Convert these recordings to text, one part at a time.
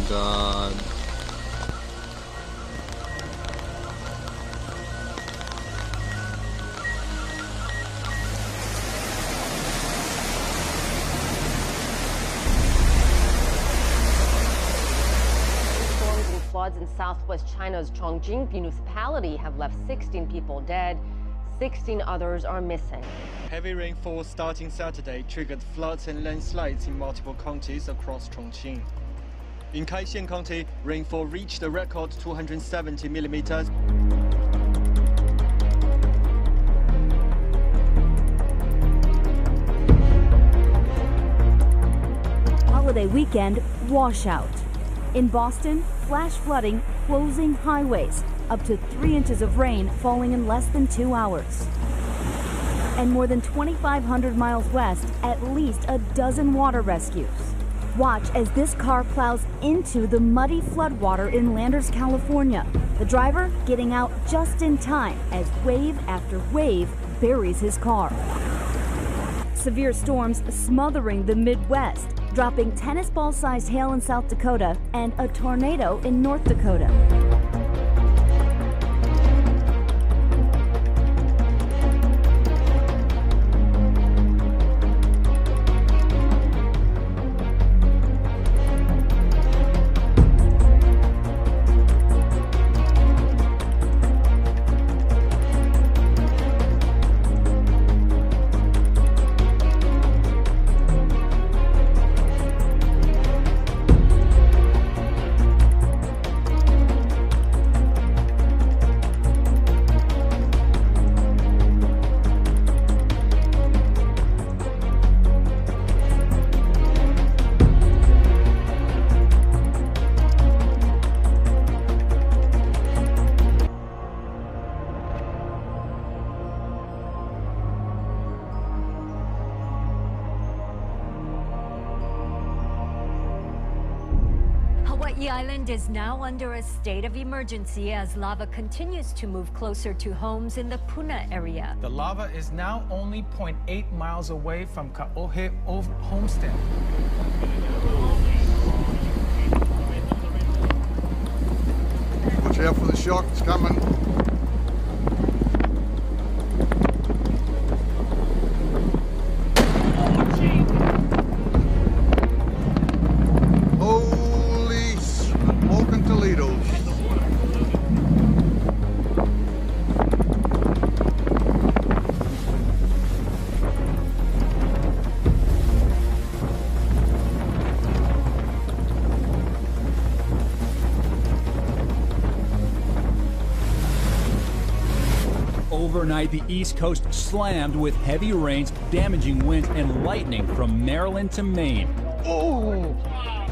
God. Storms and floods in southwest China's Chongqing municipality have left 16 people dead. 16 others are missing. Heavy rainfall starting Saturday triggered floods and landslides in multiple counties across Chongqing. In Kaixin County, rainfall reached a record 270 millimeters. Holiday weekend washout. In Boston, flash flooding, closing highways. Up to 3 inches of rain falling in less than 2 hours. And more than 2,500 miles west, at least a dozen water rescues. Watch as this car plows into the muddy floodwater in Landers, California. The driver getting out just in time as wave after wave buries his car. Severe storms smothering the Midwest, dropping tennis ball-sized hail in South Dakota and a tornado in North Dakota. Hawaii Island is now under a state of emergency as lava continues to move closer to homes in the Puna area. The lava is now only 0.8 miles away from Ka'ohe Homestead. Watch out for the shock, it's coming. Holy smoking Toledos. Overnight, the East Coast slammed with heavy rains, damaging winds, and lightning from Maryland to Maine. Oh!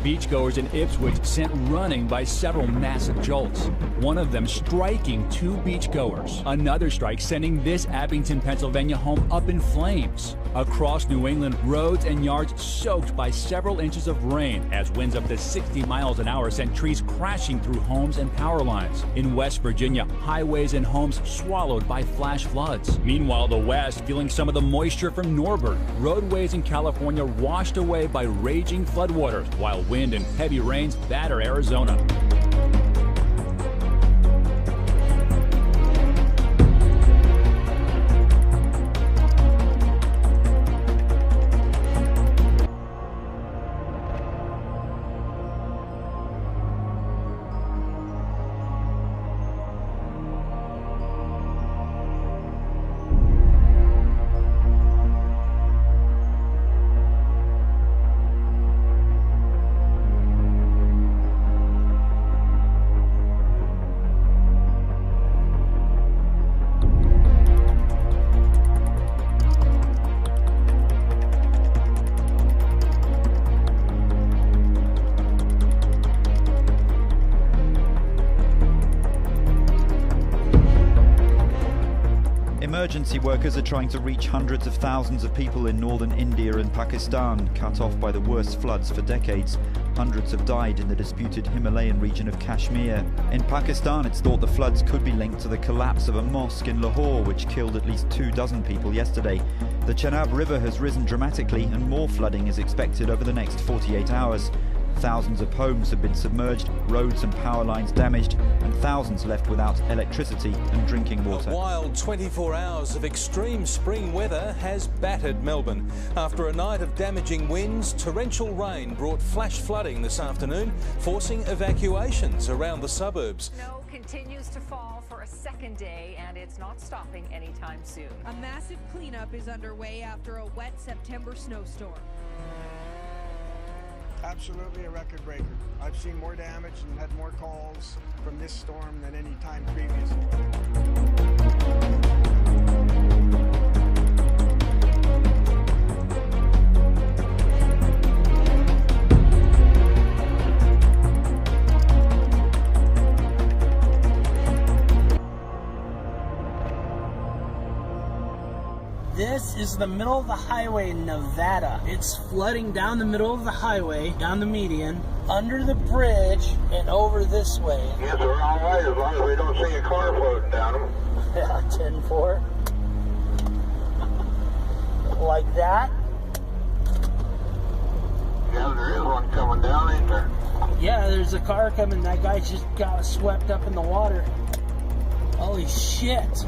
Beachgoers in Ipswich sent running by several massive jolts. One of them striking 2 beachgoers. Another strike sending this Abington, Pennsylvania home up in flames. Across New England, roads and yards soaked by several inches of rain as winds up to 60 miles an hour sent trees crashing through homes and power lines. In West Virginia, highways and homes swallowed by flash floods. Meanwhile, the West feeling some of the moisture from Norbert. Roadways in California washed away by raging floodwaters, while wind and heavy rains batter Arizona. Emergency workers are trying to reach hundreds of thousands of people in northern India and Pakistan, cut off by the worst floods for decades. Hundreds have died in the disputed Himalayan region of Kashmir. In Pakistan, it's thought the floods could be linked to the collapse of a mosque in Lahore, which killed at least 24 people yesterday. The Chenab River has risen dramatically and more flooding is expected over the next 48 hours. Thousands of homes have been submerged, roads and power lines damaged, and thousands left without electricity and drinking water. A wild 24 hours of extreme spring weather has battered Melbourne. After a night of damaging winds, torrential rain brought flash flooding this afternoon, forcing evacuations around the suburbs. Snow continues to fall for a second day, and it's not stopping anytime soon. A massive cleanup is underway after a wet September snowstorm. Absolutely a record breaker. I've seen more damage and had more calls from this storm than any time previously. This is the middle of the highway in Nevada. It's flooding down the middle of the highway, down the median, under the bridge, and over this way. It's the wrong way as long as we don't see a car floating down them. Yeah, 10-4. Like that. Yeah, there is one coming down, ain't there? Yeah, there's a car coming. That guy just got swept up in the water. Holy shit.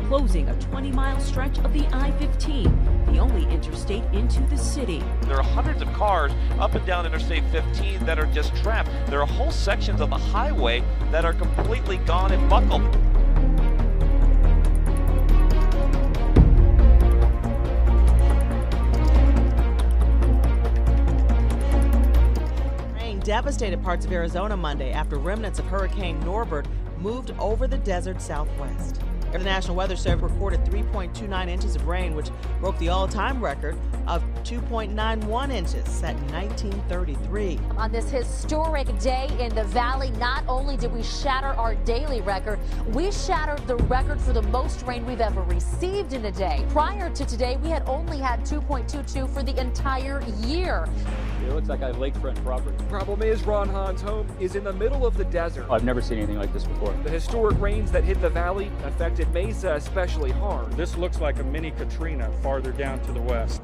Closing a 20-mile stretch of the I-15, the only interstate into the city. There are hundreds of cars up and down Interstate 15 that are just trapped. There are whole sections of the highway that are completely gone and buckled. Rain devastated parts of Arizona Monday after remnants of Hurricane Norbert moved over the desert southwest. The National Weather Service recorded 3.29 inches of rain, which broke the all-time record of 2.91 inches set in 1933. On this historic day in the valley, not only did we shatter our daily record, we shattered the record for the most rain we've ever received in a day. Prior to today, we had only had 2.22 for the entire year. It looks like I have lakefront property. Problem is, Ron Hahn's home is in the middle of the desert. I've never seen anything like this before. The historic rains that hit the valley affected Mesa especially hard. This looks like a mini Katrina farther down to the west.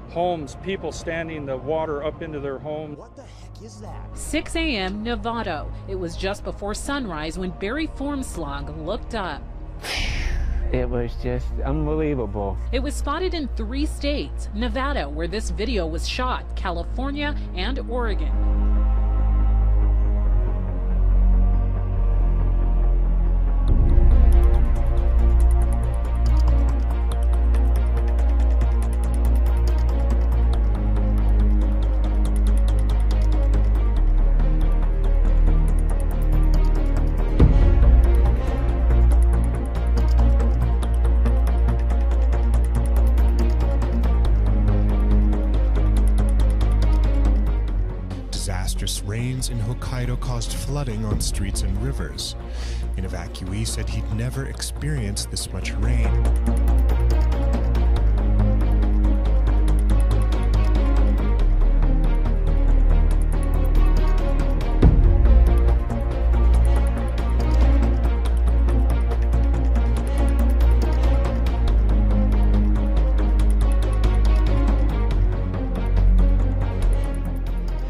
Homes, people standing the water up into their homes. What the heck is that? 6 a.m. Novato. It was just before sunrise when Barry Formslag looked up. It was just unbelievable. It was spotted in 3 states: Nevada, where this video was shot, California, and Oregon. Disastrous rains in Hokkaido caused flooding on streets and rivers. An evacuee said he'd never experienced this much rain.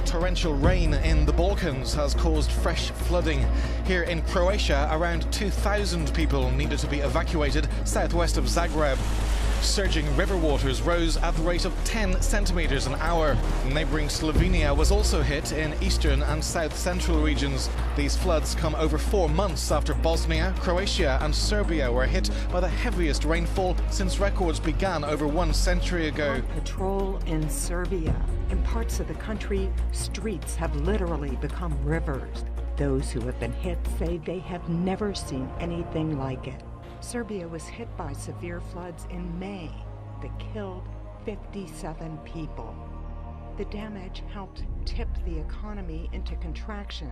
Torrential rain in the Balkans has caused fresh flooding. Here in Croatia, around 2,000 people needed to be evacuated southwest of Zagreb. Surging river waters rose at the rate of 10 centimeters an hour. Neighboring Slovenia was also hit in eastern and south-central regions. These floods come over 4 months after Bosnia, Croatia and Serbia were hit by the heaviest rainfall since records began over 1 century ago. Patrol in Serbia. In parts of the country, streets have literally become rivers. Those who have been hit say they have never seen anything like it. Serbia was hit by severe floods in May that killed 57 people. The damage helped tip the economy into contraction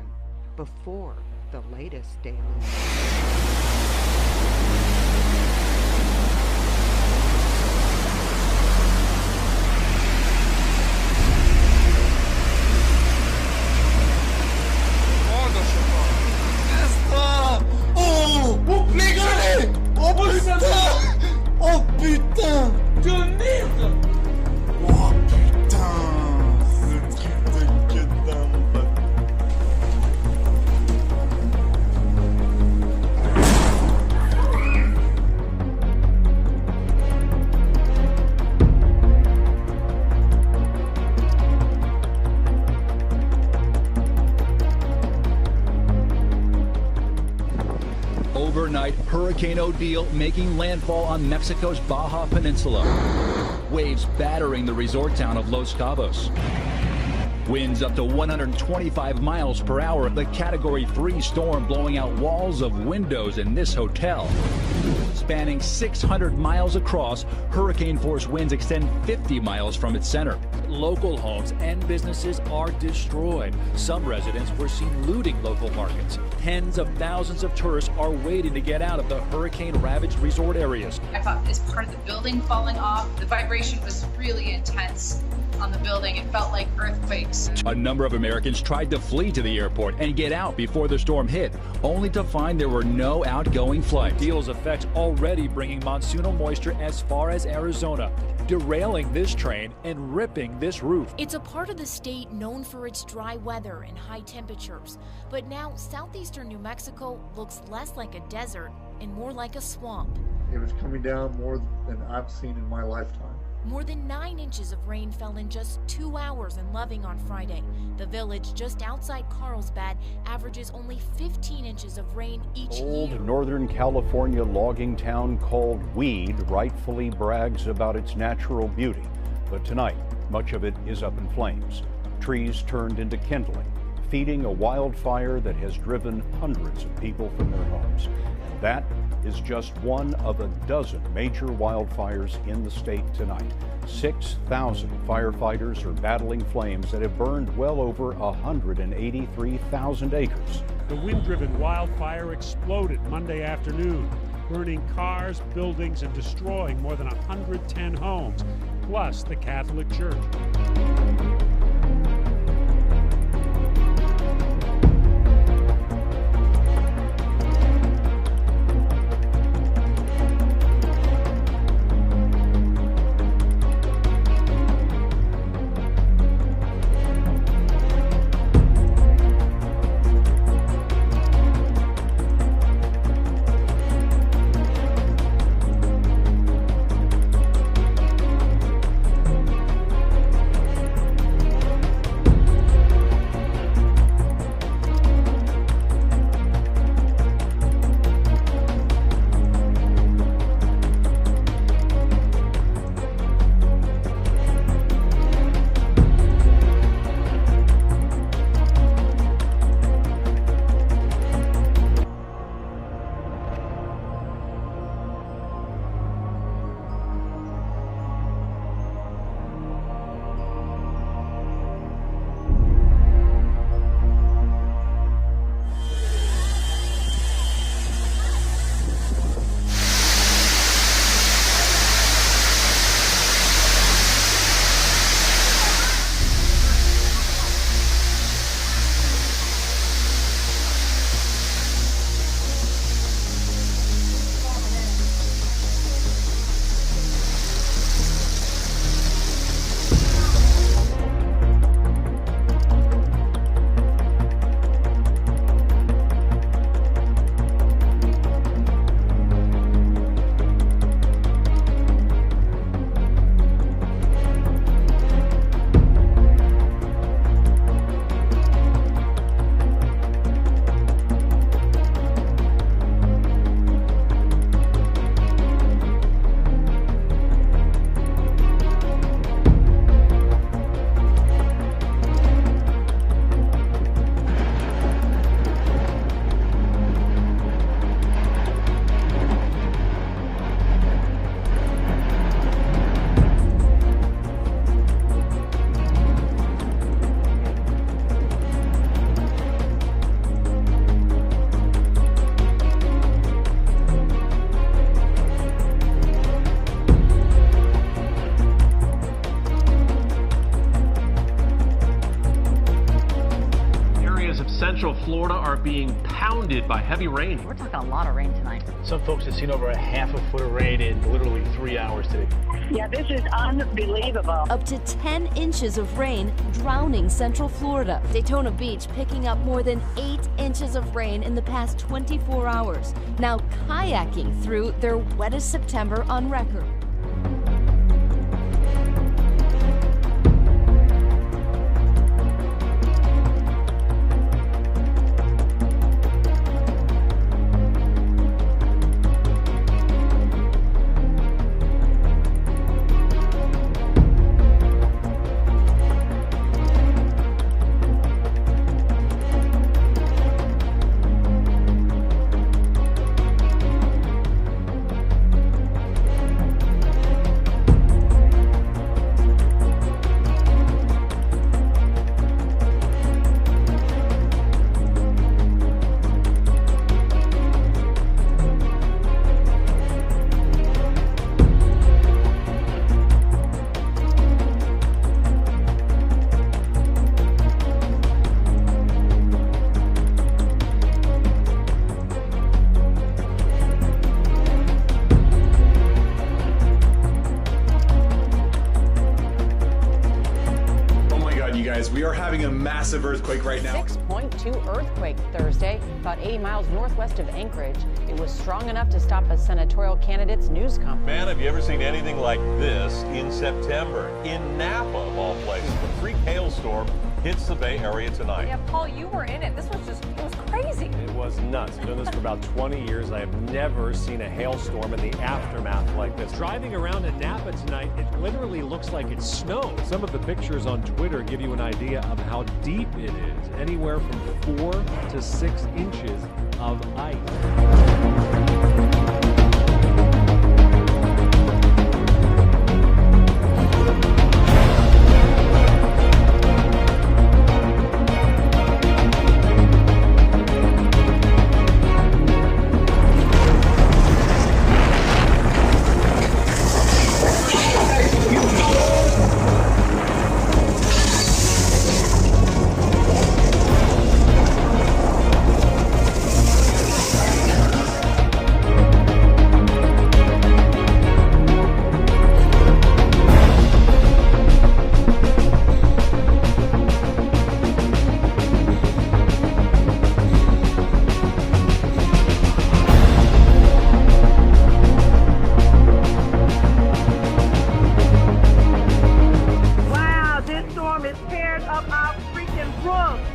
before the latest deluge. Oh, les gars! Oh putain! Oh putain! De merde! Oh putain! Ce truc de gueudin, mon pote. Overnight, Hurricane Odile making landfall on Mexico's Baja Peninsula. Waves battering the resort town of Los Cabos. Winds up to 125 miles per hour. The Category 3 storm blowing out walls of windows in this hotel. Spanning 600 miles across, hurricane-force winds extend 50 miles from its center. Local homes and businesses are destroyed. Some residents were seen looting local markets. Tens of thousands of tourists are waiting to get out of the hurricane-ravaged resort areas. I thought as part of the building falling off, the vibration was really intense on the building. It felt like earthquakes. A number of Americans tried to flee to the airport and get out before the storm hit, only to find there were no outgoing flights. Odile's effects already bringing monsoonal moisture as far as Arizona, derailing this train and ripping this roof. It's a part of the state known for its dry weather and high temperatures, but now southeastern New Mexico looks less like a desert and more like a swamp. It was coming down more than I've seen in my lifetime. More than 9 inches of rain fell in just 2 hours in Loving on Friday. The village just outside Carlsbad averages only 15 inches of rain each year. Old Northern California logging town called Weed rightfully brags about its natural beauty. But tonight, much of it is up in flames. Trees turned into kindling, feeding a wildfire that has driven hundreds of people from their homes. And that is just one of a dozen major wildfires in the state tonight. 6,000 firefighters are battling flames that have burned well over 183,000 acres. The wind-driven wildfire exploded Monday afternoon, burning cars, buildings, and destroying more than 110 homes, plus the Catholic Church. Central Florida are being pounded by heavy rain. We're talking a lot of rain tonight. Some folks have seen over a half a foot of rain in literally 3 hours today. Yeah, this is unbelievable. Up to 10 inches of rain drowning Central Florida. Daytona Beach picking up more than 8 inches of rain in the past 24 hours. Now kayaking through their wettest September on record. We are having a massive earthquake right now. 6.2 earthquake Thursday, about 80 miles northwest of Anchorage. It was strong enough to stop a senatorial candidate's news conference. Man, have you ever seen anything like this in September? In Napa, of all places, a freak hailstorm hits the Bay Area tonight. Yeah, Paul, you were in it. This was it was crazy. It was nuts. I've done this for about 20 years. I have never seen a hailstorm in the aftermath like this. Driving around in Napa tonight, it literally looks like it's snow. Some of the pictures on Twitter give you an idea of how deep it is, anywhere from 4 to 6 inches of ice.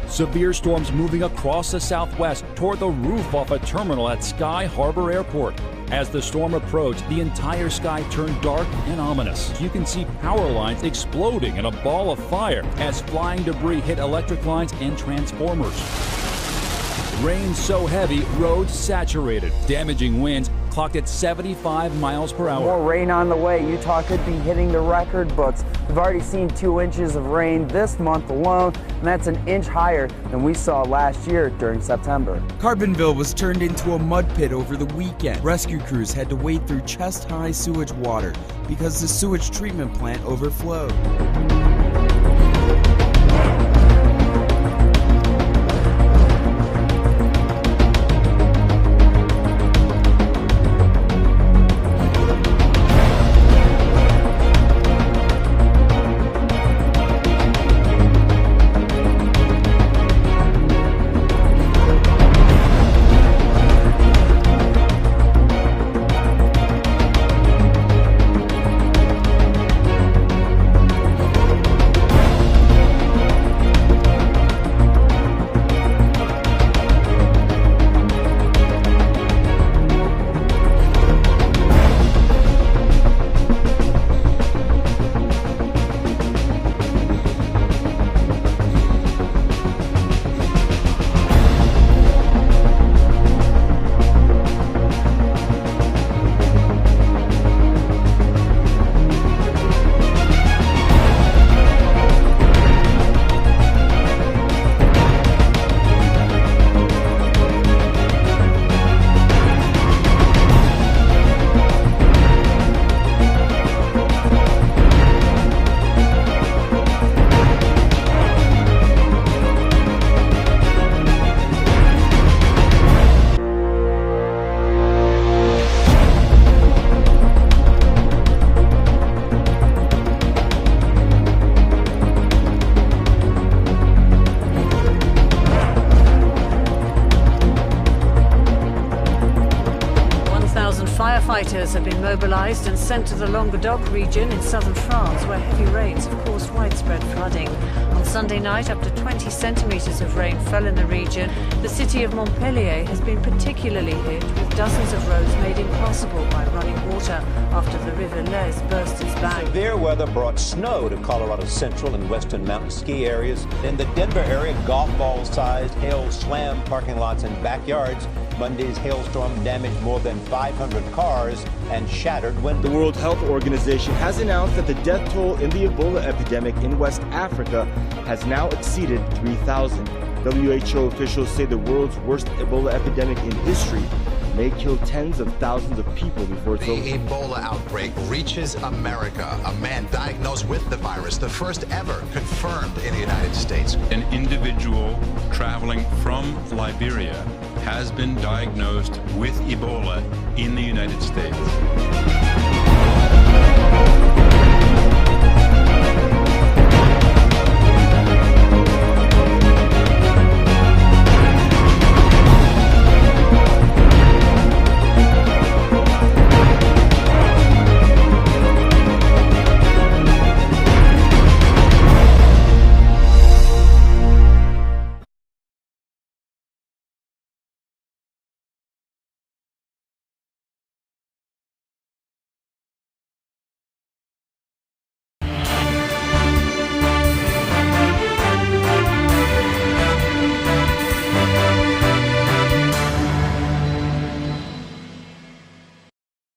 Severe storms moving across the southwest toward the roof off a terminal at Sky Harbor Airport. As the storm approached, the entire sky turned dark and ominous. You can see power lines exploding in a ball of fire as flying debris hit electric lines and transformers. Rain so heavy, roads saturated. Damaging winds clocked at 75 miles per hour. More rain on the way. Utah could be hitting the record books. We've already seen 2 inches of rain this month alone, and that's an inch higher than we saw last year during September. Carbonville was turned into a mud pit over the weekend. Rescue crews had to wade through chest-high sewage water because the sewage treatment plant overflowed. Firefighters have been mobilized and sent to the Languedoc region in southern France, where heavy rains have caused widespread flooding. On Sunday night, up to 20 centimeters of rain fell in the region. The city of Montpellier has been particularly hit, with dozens of roads made impassable by running water after the river Lez burst its bank. Severe weather brought snow to Colorado's central and western mountain ski areas. In the Denver area, golf ball-sized hail slammed parking lots and backyards. Monday's hailstorm damaged more than 500 cars and shattered windows. The World Health Organization has announced that the death toll in the Ebola epidemic in West Africa has now exceeded 3,000. WHO officials say the world's worst Ebola epidemic in history may kill tens of thousands of people before it's over. The Ebola outbreak reaches America. A man diagnosed with the virus, the first ever confirmed in the United States. An individual traveling from Liberia has been diagnosed with Ebola in the United States.